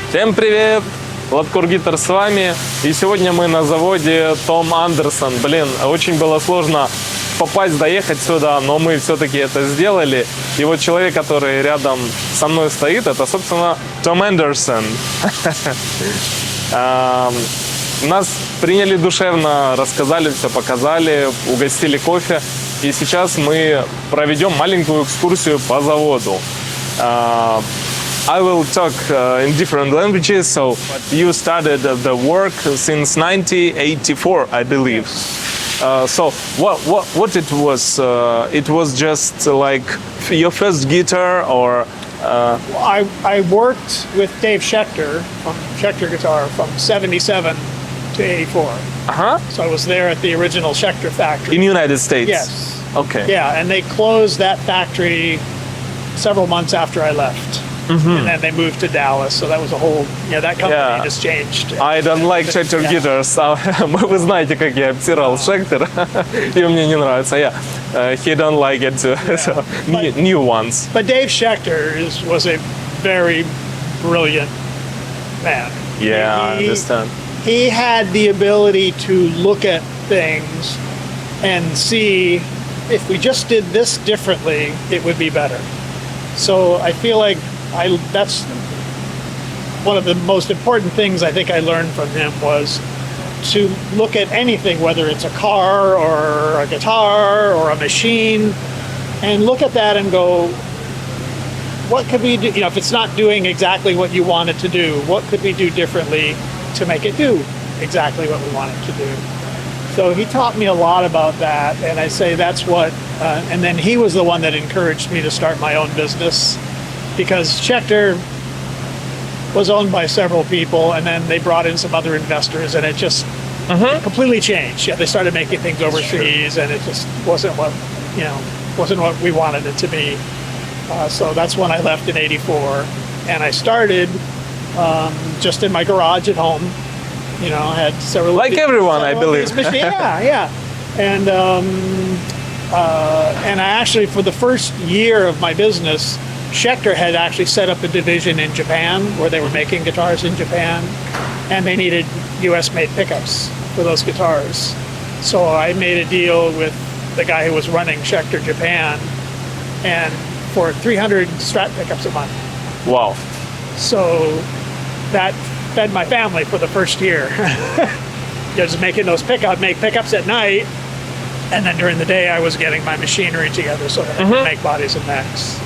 Всем привет! Ladkor Guitars с вами. И сегодня мы на заводе Том Андерсон. Блин, очень было сложно попасть, доехать сюда, но мы все-таки это сделали. И вот человек, который рядом со мной стоит, это, собственно, Том Андерсон. Нас приняли душевно, рассказали все, показали, угостили кофе. И сейчас мы проведем маленькую экскурсию по заводу. I will talk in different languages. So you started the work since 1984, I believe. So what it was? It was just like your first guitar, or? I worked with Dave Schecter from Schecter Guitar from '77 to '84. So I was there at the original Schecter factory In the United States. Yes. Okay. Yeah, and they closed that factory several months after I left. And then they moved to Dallas, so that was a whole, that company just changed. I don't like Schecter guitars. Вы знаете, как я обтирал Schecter, и мне не нравится. He don't like it too. So, new ones. But Dave Schecter was a very brilliant man. Yeah, I understand. He had the ability to look at things and see if we just did this differently, it would be better. So I feel like that's one of the most important things I think I learned from him, was to look at anything, whether it's a car or a guitar or a machine, and look at that and go, what could we do? If it's not doing exactly what you want it to do, what could we do differently to make it do exactly what we want it to do? So he taught me a lot about that, and I say that's what, and then he was the one that encouraged me to start my own business, because Schecter was owned by several people, and then they brought in some other investors, and it just completely changed. They started making things overseas, and it just wasn't what we wanted it to be. So that's when I left in '84, and I started just in my garage at home. I had several. Like everyone, I believe. Yeah. And I actually, for the first year of my business, Schecter had actually set up a division in Japan where they were making guitars in Japan, and they needed US-made pickups for those guitars. So I made a deal with the guy who was running Schecter Japan, and for 300 Strat pickups a month. Wow. So that fed my family for the first year. Just making those pickups at night, and then during the day I was getting my machinery together so that I could make bodies and necks.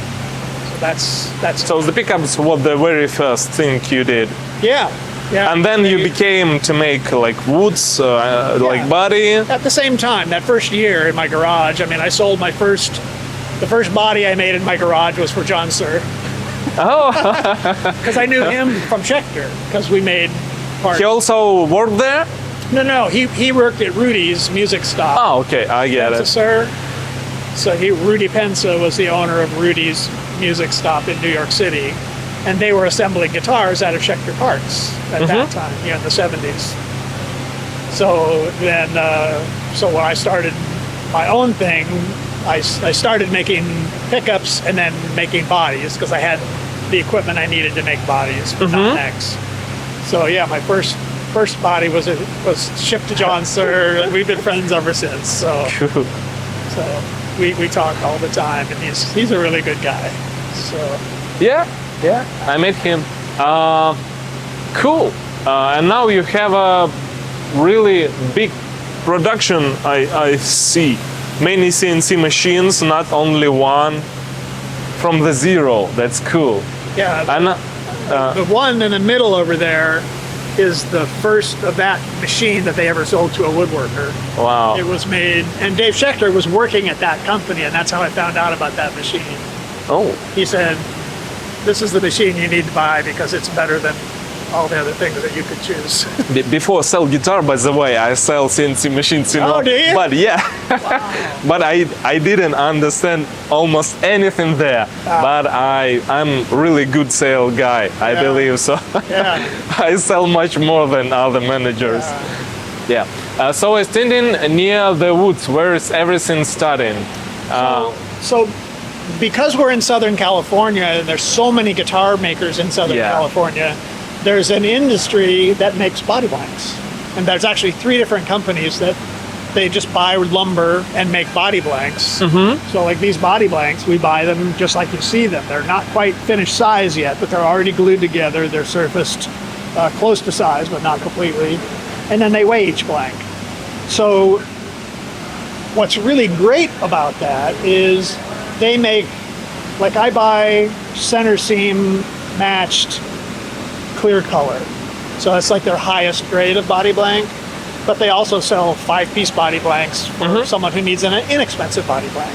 So the pickups were the very first thing you did. Yeah. And then you became to make like woods, like body. At the same time, that first year in my garage, I sold the first body I made in my garage was for John Sir. Oh. Because I knew him from Schecter, because we made parts. He also worked there? No, he worked at Rudy's music stop. Oh, okay, I get it. Sir. So Rudy Pensa was the owner of Rudy's music stop in New York City, and they were assembling guitars out of Schecter parts at that time, in the 70s. So then, when I started my own thing, I started making pickups and then making bodies, because I had the equipment I needed to make bodies, but not necks. So my first body was shipped to John Sir. We've been friends ever since. So we talk all the time, and he's a really good guy. So yeah, I met him. Cool. And now you have a really big production. I see many CNC machines, not only one. From the zero. That's cool. Yeah. And the one in the middle over there is the first of that machine that they ever sold to a woodworker. Wow. It was made, and Dave Schecter was working at that company, and that's how I found out about that machine. Oh. He said, "This is the machine you need to buy because it's better than all the other things that you could choose." Before sell guitar, by the way, I sell CNC machines, Oh, do you? But yeah, Wow. but I didn't understand almost anything there. But I'm really good sale guy, I believe so. Yeah. I sell much more than other managers. Yeah. So I standing near the woods. Where is everything starting? So because we're in Southern California, and there's so many guitar makers in Southern California, there's an industry that makes body blanks, and there's actually 3 different companies that they just buy lumber and make body blanks. So like these body blanks, we buy them just like you see them. They're not quite finished size yet, but they're already glued together. They're surfaced close to size, but not completely. And then they weigh each blank. So what's really great about that is they make, like I buy center seam matched clear color. So that's like their highest grade of body blank. But they also sell 5-piece body blanks for someone who needs an inexpensive body blank.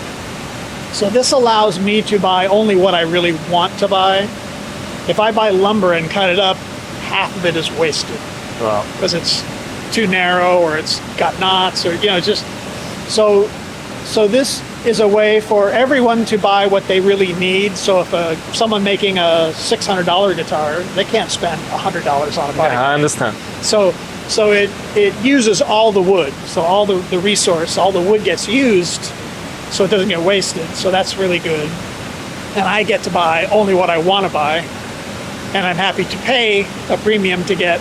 So this allows me to buy only what I really want to buy. If I buy lumber and cut it up, half of it is wasted. Wow. Because it's too narrow or it's got knots or, just... So this is a way for everyone to buy what they really need. So if someone making a $600 guitar, they can't spend $100 on a body. Yeah, I understand. So it uses all the wood. So all the resource, all the wood gets used, so it doesn't get wasted. So that's really good. And I get to buy only what I want to buy, and I'm happy to pay a premium to get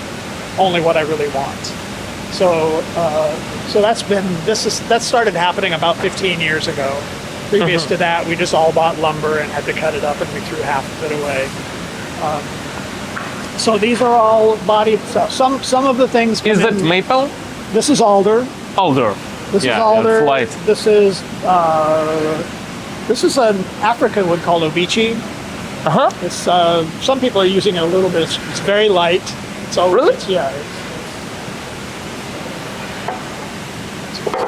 only what I really want. So that started happening about 15 years ago. Previous to that, we just all bought lumber and had to cut it up, and we threw half of it away. So these are all body stuff. Some of the things. Is that maple? This is alder. Alder. This yeah, is alder. It's light. This is an African wood called obichi. It's some people are using it a little bit. It's very light. Really? Yeah.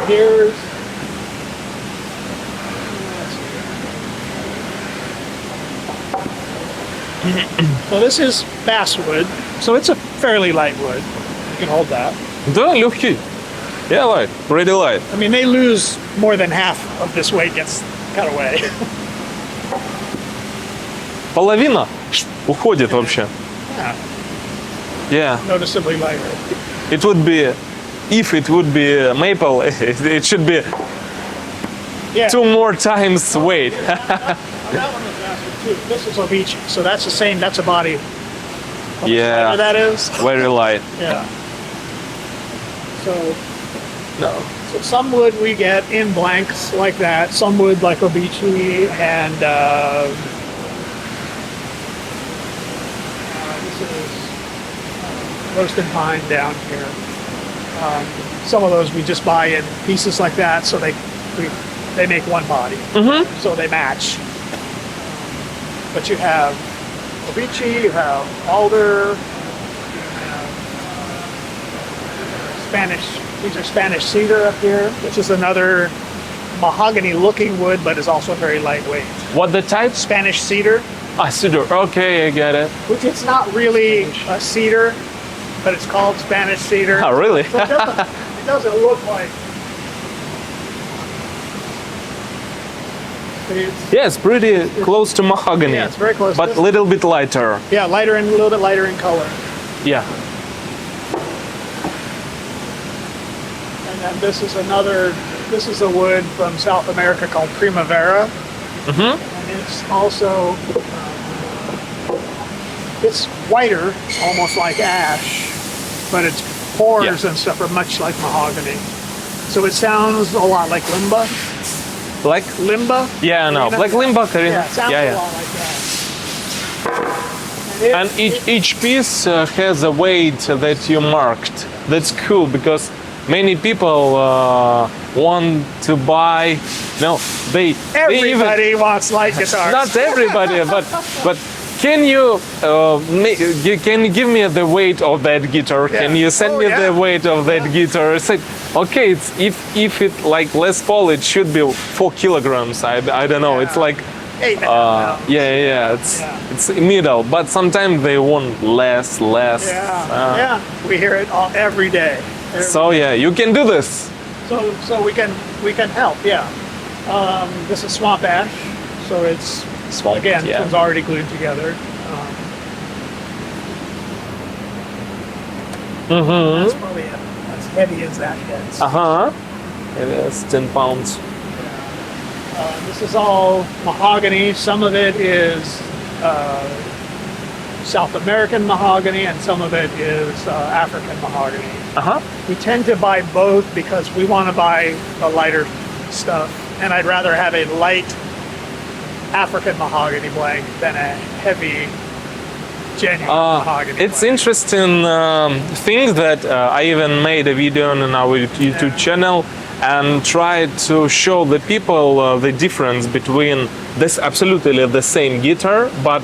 Here's. So this is basswood. So it's a fairly light wood. You can hold that. Да, легкий. Yeah, light. Pretty light. I mean, they lose more than half of this weight gets cut away. Половина уходит вообще. Yeah, Yeah. noticeably lighter. It would be, if it would be maple, it should be Yeah. 2 more times weight. That one is basswood too. This is obichi. So that's the same. That's a body. How much Yeah. lighter that is. Very light. Yeah. So No. So some wood we get in blanks like that. Some wood like obichi and this is roasted pine down here. Some of those we just buy in pieces like that, so they make one body, so they match. But you have obichi, you have alder, you have Spanish. These are Spanish cedar up here, which is another mahogany-looking wood, but is also very lightweight. What the type? Spanish cedar, Ah, cedar. Okay, I get it. which it's not really a cedar, but it's called Spanish cedar. Oh, really? So it doesn't look like. It's, Yes, pretty close to mahogany. Yeah, it's very close. But a little bit lighter. yeah, lighter and a little bit lighter in color. Yeah. And then this is a wood from South America called Primavera. And it's also, it's whiter, almost like ash, but its pores and stuff are much like mahogany. So it sounds a lot like Limba. Like? Limba? Yeah, no. Karina? Like Limba, Karina. Yeah, it sounds Yeah, a yeah. lot like that. And each piece has a weight that you marked. That's cool because many people want to buy. No, they Everybody even, wants light guitars. not everybody, but can you can you give me the weight of that guitar? Yeah. Can you send Oh, me yeah. the weight of that guitar? It's like, okay, it's if it like Les Paul, it should be 4 kilograms. I don't know. It's like 8.5 pounds. yeah, it's middle, but sometimes they want less. Yeah, we hear it every day. So yeah, you can do this. So we can help. Yeah. This is swamp ash, so it's Swamp, again yeah. it's already glued together. That's probably as heavy as that gets. It is 10 pounds. This is all mahogany. Some of it is South American mahogany, and some of it is African mahogany. We tend to buy both because we want to buy the lighter stuff, and I'd rather have a light African mahogany blank than a heavy genuine mahogany It's blank. interesting thing that I even made a video on our YouTube channel and tried to show the people the difference between this absolutely the same guitar but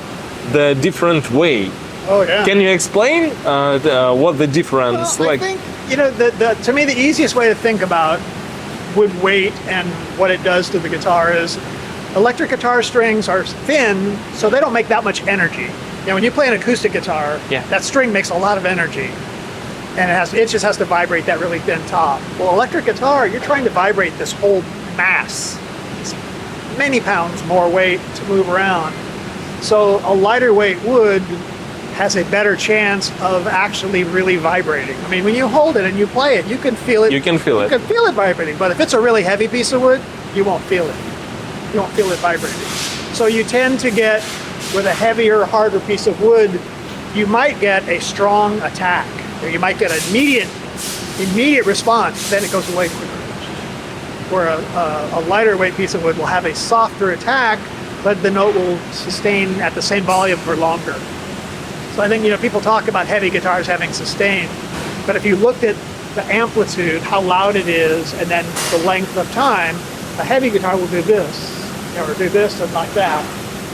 the different way. Oh yeah. Can you explain what the difference Well, like? I think, you know, to me the easiest way to think about wood weight and what it does to the guitar is electric guitar strings are thin, so they don't make that much energy. You know, when you play an acoustic guitar, that string makes a lot of energy, and it just has to vibrate that really thin top. Well, electric guitar, you're trying to vibrate this whole mass. It's many pounds more weight to move around. So a lighter weight wood has a better chance of actually really vibrating. I mean, when you hold it and you play it, you can feel it. You can feel it. You can feel it vibrating, but if it's a really heavy piece of wood, you won't feel it. You won't feel it vibrating. So you tend to get, with a heavier, harder piece of wood, you might get a strong attack, or you might get an immediate response, then it goes away quicker. Where a lighter weight piece of wood will have a softer attack, but the note will sustain at the same volume for longer. So I think, you know, people talk about heavy guitars having sustain, but if you looked at the amplitude, how loud it is, and then the length of time, a heavy guitar will do this, you know, or do this and like that,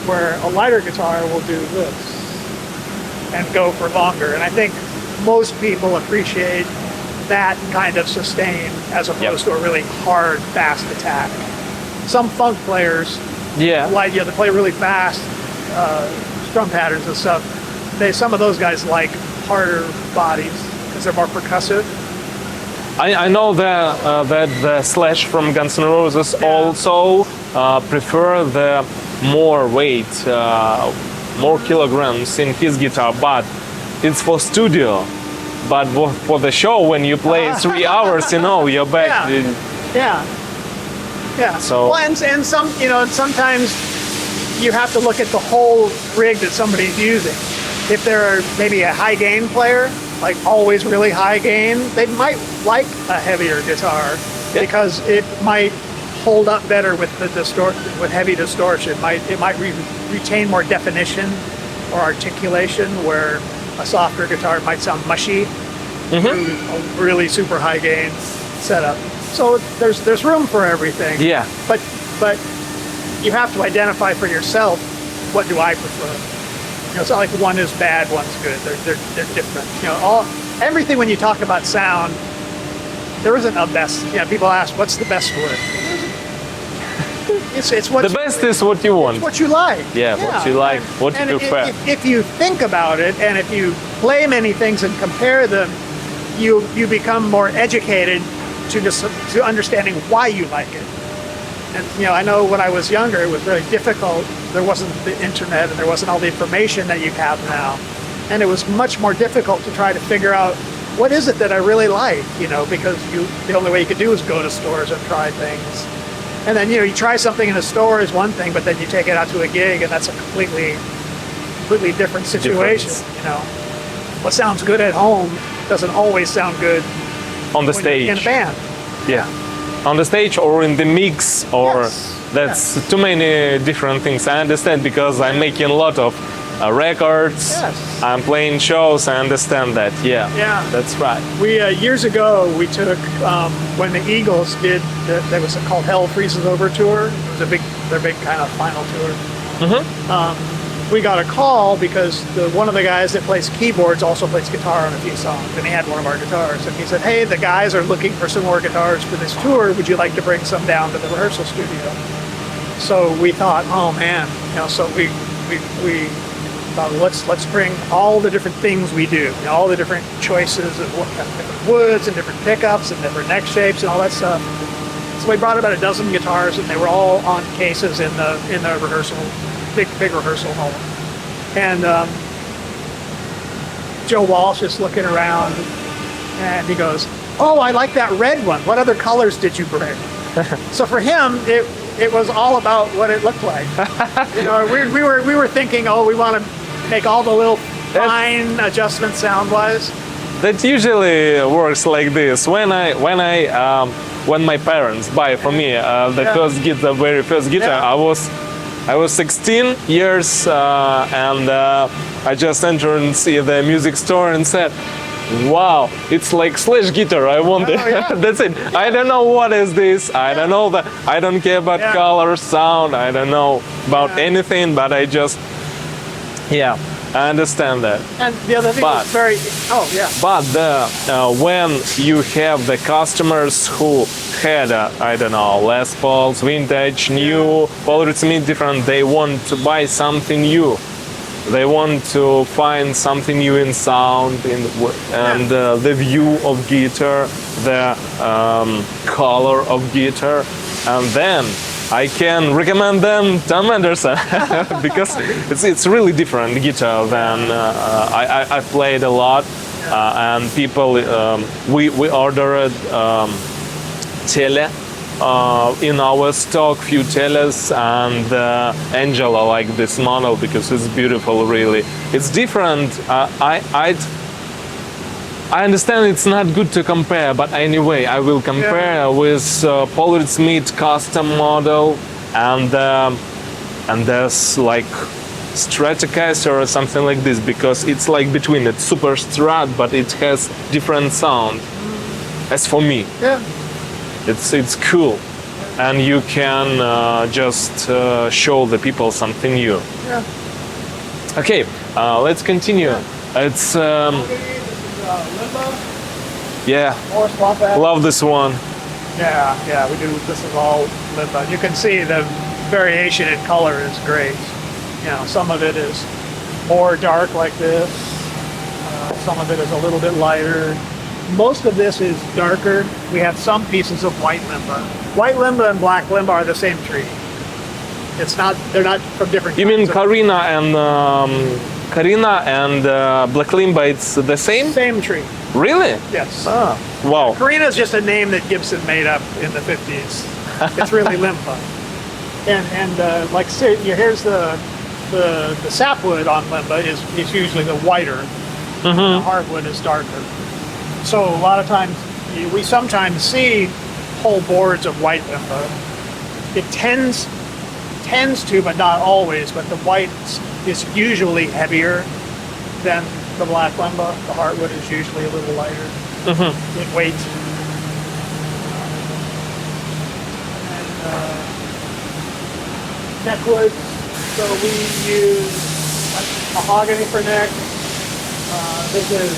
where a lighter guitar will do this and go for longer. And I think most people appreciate that kind of sustain as opposed to a really hard, fast attack. Some funk players, like, you know, they play really fast strum patterns and stuff. Some of those guys like harder bodies because they're more percussive. I know that the Slash from Guns N' Roses also prefer the more weight, more kilograms in his guitar, but it's for studio. But for the show, when you play 3 hours, you know, you're back. So and some, you know, and sometimes you have to look at the whole rig that somebody's using. If they're maybe a high gain player, like always really high gain, they might like a heavier guitar because it might hold up better with the with heavy distortion. It might retain more definition or articulation, where a softer guitar might sound mushy through a really super high gain setup. So there's room for everything. But you have to identify for yourself, what do I prefer? You know, it's not like one is bad, one's good. They're different. You know, everything when you talk about sound, there isn't a best. You know, people ask, what's the best wood? It's what the best is what you want. It's what you like. What you like, what you prefer. If you think about it, and if you play many things and compare them, you become more educated to understanding why you like it. And you know, I know when I was younger, it was very difficult. There wasn't the internet, and there wasn't all the information that you have now, and it was much more difficult to try to figure out what is it that I really like. You know, because the only way you could do is go to stores and try things. And then, you know, you try something in a store is one thing, but then you take it out to a gig, and that's a completely different situation. You know, what sounds good at home doesn't always sound good on the stage in a band. On the stage or in the mix, or that's too many different things. I understand because I'm making a lot of records. I'm playing shows. I understand that. That's right. We years ago we took when the Eagles did that was called Hell Freezes Over tour. It was their big kind of final tour. We got a call because one of the guys that plays keyboards also plays guitar on a few songs, and he had one of our guitars. And he said, "Hey, the guys are looking for some more guitars for this tour. Would you like to bring some down to the rehearsal studio?" So we thought, oh man, you know, so we thought, let's bring all the different things we do, you know, all the different choices of different woods and different pickups and different neck shapes and all that stuff. So we brought about a dozen guitars, and they were all on cases in the rehearsal. Big rehearsal hall, and Joe Walsh is looking around, and he goes, "Oh, I like that red one. What other colors did you bring?" So for him, it was all about what it looked like. You know, we were thinking, oh, we want to make all the little fine adjustment sound-wise. That usually works like this. When my parents buy for me the very first guitar, I was 16 years and I just entered and see the music store and said, "Wow, it's like Slash guitar. I want it." That's it. I don't know what is this. I don't know that. I don't care about color, sound. I don't know about anything. But I just, I understand that. And the other thing is very. But when you have the customers who had I don't know, Les Pauls, vintage, new, Paul Smith, different, they want to buy something new. They want to find something new in sound, and the view of guitar, the color of guitar, and then I can recommend them Tom Anderson because it's really different guitar than I played a lot, and people we ordered tele. In our stock, few teles, and Angela like this model because it's beautiful. Really, it's different. I understand it's not good to compare, but anyway, I will compare with Paul Smith custom model and there's like Stratocaster or something like this because it's like between it's super Strat, but it has different sound. As for me. It's cool, and you can just show the people something new. Okay, let's continue. It's Limba. Love this one. We do. This is all Limba. You can see the variation in color is great. You know, some of it is more dark like this. Some of it is a little bit lighter. Most of this is darker. We have some pieces of white Limba. White Limba and black Limba are the same tree. It's not. They're not from different. You mean Carina and black Limba? It's the same. Same tree. Really? Yes. Ah, wow. Carina is just a name that Gibson made up in the 50s. It's really Limba. And like here's the sapwood on Limba is usually the whiter. The hardwood is darker. So a lot of times, we sometimes see whole boards of white Limba. It tends to, but not always, but the white is usually heavier than the black Limba. The hardwood is usually a little lighter in weight. And neckwood, so we use mahogany for neck. This is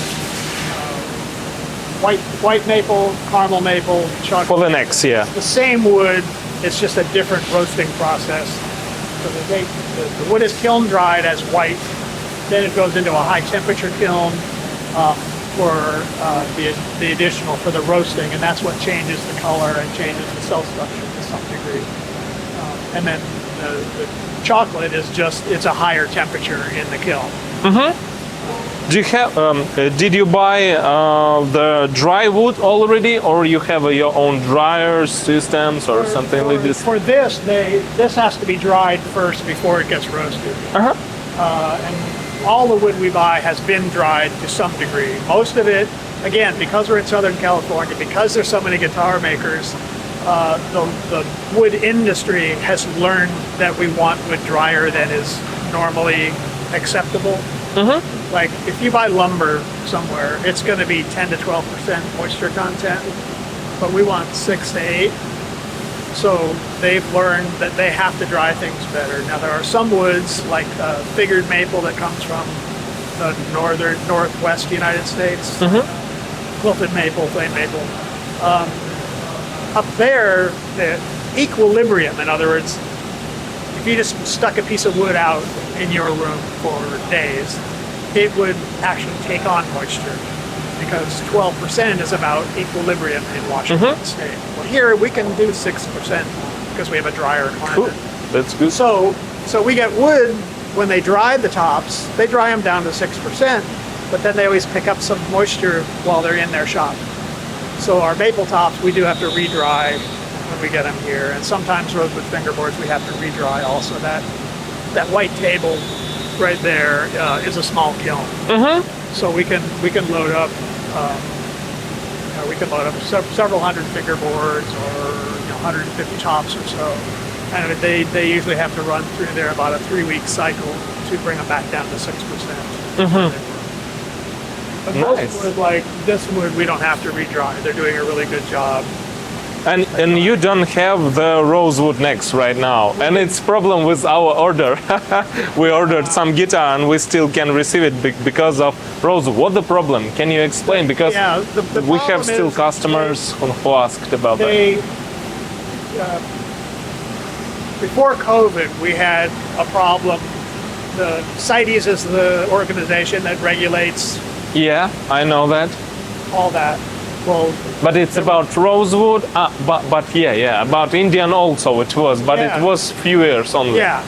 white maple, caramel maple, chocolate. For the next, The same wood, it's just a different roasting process. So the wood is kiln dried as white, then it goes into a high temperature kiln for the additional for the roasting, and that's what changes the color and changes the cell structure to some degree. And then the chocolate is just, it's a higher temperature in the kiln. Do you have? Did you buy the dry wood already, or you have your own dryer systems or something like this? For this, this has to be dried first before it gets roasted. And all the wood we buy has been dried to some degree. Most of it, again, because we're in Southern California, because there's so many guitar makers, the wood industry has learned that we want wood drier than is normally acceptable. Like if you buy lumber somewhere, it's going to be 10 to 12% moisture content, but we want 6 to 8. So they've learned that they have to dry things better. Now there are some woods like figured maple that comes from the northwest United States, quilted maple, plain maple. Up there, the equilibrium, in other words, if you just stuck a piece of wood out in your room for days, it would actually take on moisture because 12% is about equilibrium in Washington State. Well, here we can do 6% because we have a drier climate. Cool. That's good. So we get wood, when they dry the tops, they dry them down to 6%, but then they always pick up some moisture while they're in their shop. So our maple tops, we do have to re-dry when we get them here. And sometimes rosewood fingerboards, we have to re-dry also. That white table right there is a small kiln. So we can load up. We can load up several hundred fingerboards or 150 tops or so. And they usually have to run through there about a 3-week cycle to bring them back down to 6%. But Nice. most wood, like this wood, we don't have to redry. They're doing a really good job. And you don't have the rosewood necks right now, and it's problem with our order. We ordered some guitar and we still can receive it because of rosewood. What the problem? Can you explain? Because the we have problem still is customers who asked about they, that. Before COVID, we had a problem. The CITES is the organization that regulates Yeah, I know that. all that. Well, But it's about rosewood. But yeah, about Indian also it was, but Yeah. it was few years only. yeah,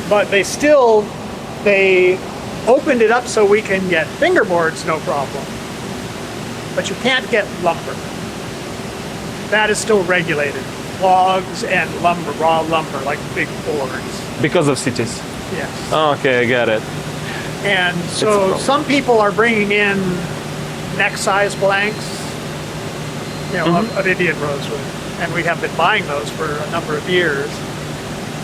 but they opened it up so we can get fingerboards, no problem. But you can't get lumber. That is still regulated. Logs and lumber, raw lumber, like big boards. Because of cities. Yes. Okay, I get it. And a so problem. some people are bringing in neck size blanks, of Indian rosewood, and we have been buying those for a number of years.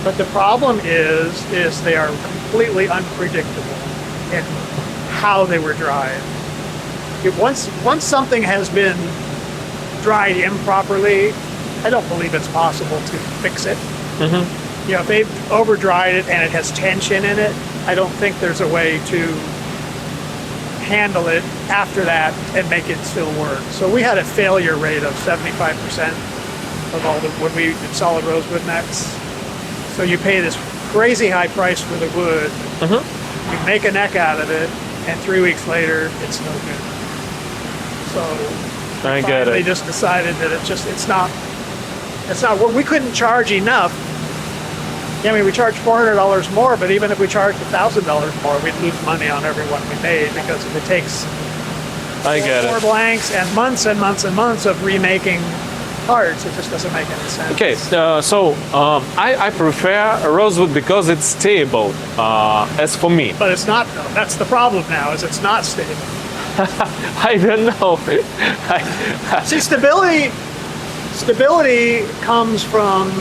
But the problem is they are completely unpredictable in how they were dried. Once something has been dried improperly, I don't believe it's possible to fix it. If they've over dried it and it has tension in it, I don't think there's a way to handle it after that and make it still work. So we had a failure rate of 75% of all the when we did solid rosewood necks. So you pay this crazy high price for the wood, you make a neck out of it, and 3 weeks later it's no good. So I get they it. just decided that it's not we couldn't charge enough. I mean, we charged $400 more, but even if we charged $1,000 more, we'd lose money on every one we made because if it takes I get four it. blanks and months and months and months of remaking parts, it just doesn't make any sense. Okay, I prefer rosewood because it's stable. As for me, But it's not. That's the problem now. Is it's not stable. I don't know. See, stability comes from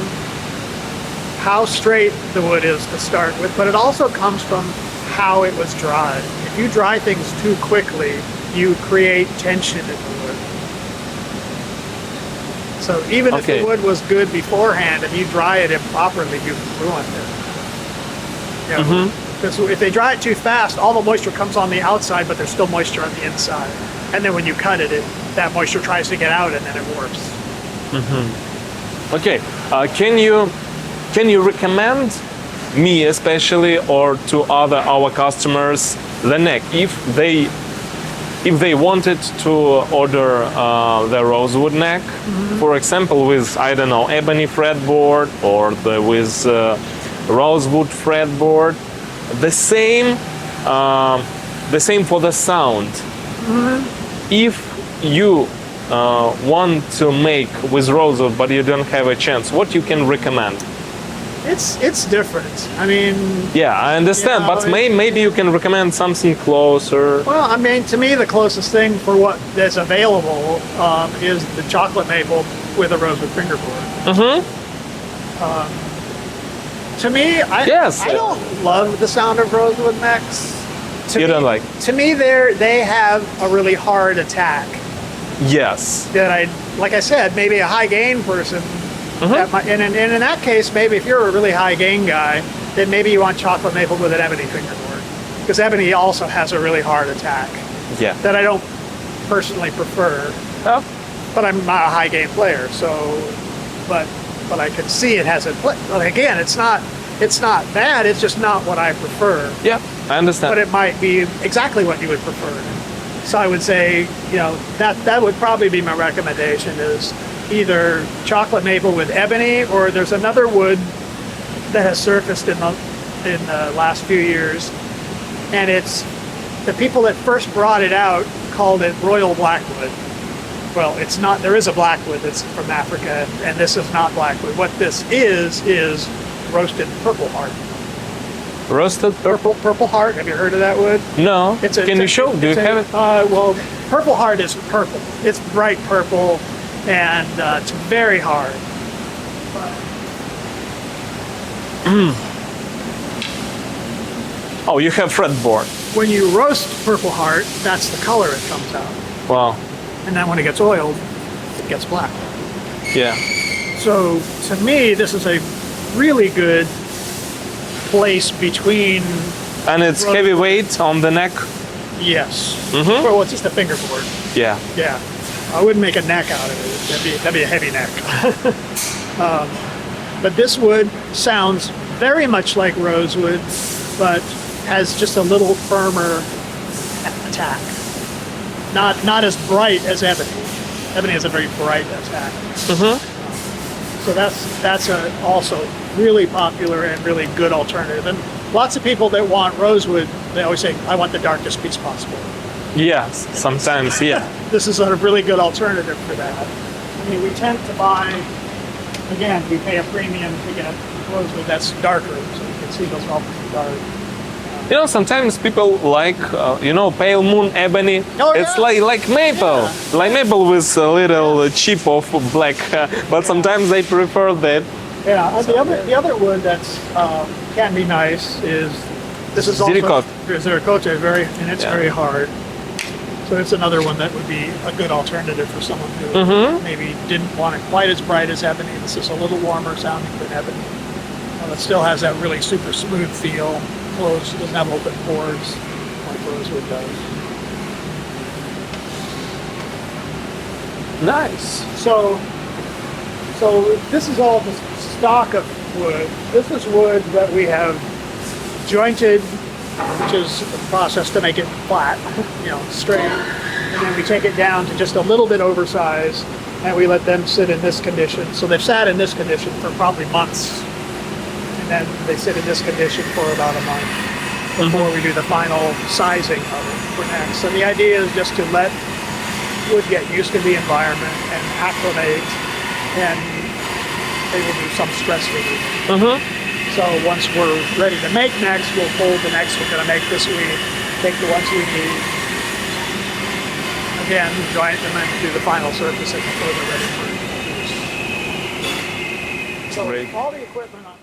how straight the wood is to start with, but it also comes from how it was dried. If you dry things too quickly, you create tension in the wood. So even if Okay. the wood was good beforehand, if you dry it improperly, you've ruined it. Because if they dry it too fast, all the moisture comes on the outside, but there's still moisture on the inside. And then when you cut it, that moisture tries to get out, and then it warps. Okay, can you recommend me especially or to our customers the neck if they wanted to order the rosewood neck, for example, with I don't know ebony fretboard or with rosewood fretboard, the same for the sound. If you want to make with rosewood but you don't have a chance, what you can recommend? It's different. I mean, Yeah, I understand, but maybe you can recommend something closer. well, I mean, to me, the closest thing for what is available is the chocolate maple with a rosewood fingerboard. To me, I don't love the sound of rosewood necks. You don't like? To me, they have a really hard attack. Yes. That like I said, maybe a high gain person. And in that case, maybe if you're a really high gain guy, then maybe you want chocolate maple with an ebony fingerboard, because ebony also has a really hard attack Yeah. that I don't personally prefer. Oh. But I'm not a high gain player, so but I can see it has a. But again, it's not bad. It's just not what I prefer. Yeah, I understand. But it might be exactly what you would prefer. So I would say, that would probably be my recommendation is either chocolate maple with ebony, or there's another wood that has surfaced in the last few years, and it's the people that first brought it out called it royal blackwood. Well, it's not. There is a blackwood that's from Africa, and this is not blackwood. What this is roasted purple heart. Roasted purple? Purple heart. Have you heard of that wood? No. Can you show? Do you have it? Well, purple heart is purple. It's bright purple, and it's very hard. Oh, you have fretboard. When you roast purple heart, that's the color it comes out. Wow. And then when it gets oiled, it gets black. Yeah. So to me, this is a really good place between. And it's heavyweight on the neck. Yes. Mm-hmm. Well, it's just a fingerboard. Yeah. Yeah. I wouldn't make a neck out of it. That'd be a heavy neck. But this wood sounds very much like rosewood, but has just a little firmer attack. Not as bright as ebony. Ebony has a very bright attack. So that's also really popular and really good alternative. And lots of people that want rosewood, they always say, I want the darkest piece possible. Yes, sometimes, yeah. This is a really good alternative for that. I mean, we tend to buy, again, we pay a premium to get rosewood that's darker, so you can see those all pretty dark. You know, sometimes people like, pale moon ebony. Oh, yeah. It's like maple. Yeah. Like maple with a little chip of black. But sometimes they prefer that. Yeah, the other wood that's can be nice is this is also Ziricote, it's very hard. So it's another one that would be a good alternative for someone who maybe didn't want it quite as bright as ebony. This is a little warmer sounding than ebony. It still has that really super smooth feel. Closed, doesn't have open pores like rosewood does. Nice. So this is all just stock of wood. This is wood that we have jointed, which is the process to make it flat, straight. And then we take it down to just a little bit oversized, and we let them sit in this condition. So they've sat in this condition for probably months. And then they sit in this condition for about a month before we do the final sizing of it for next. So the idea is just to let wood get used to the environment and acclimate, and they will do some stress relief. So once we're ready to make next, we'll fold the next we're going to make this week, take the ones we need, again, join them and do the final surfacing before they're ready for use. So Great. all the equipment on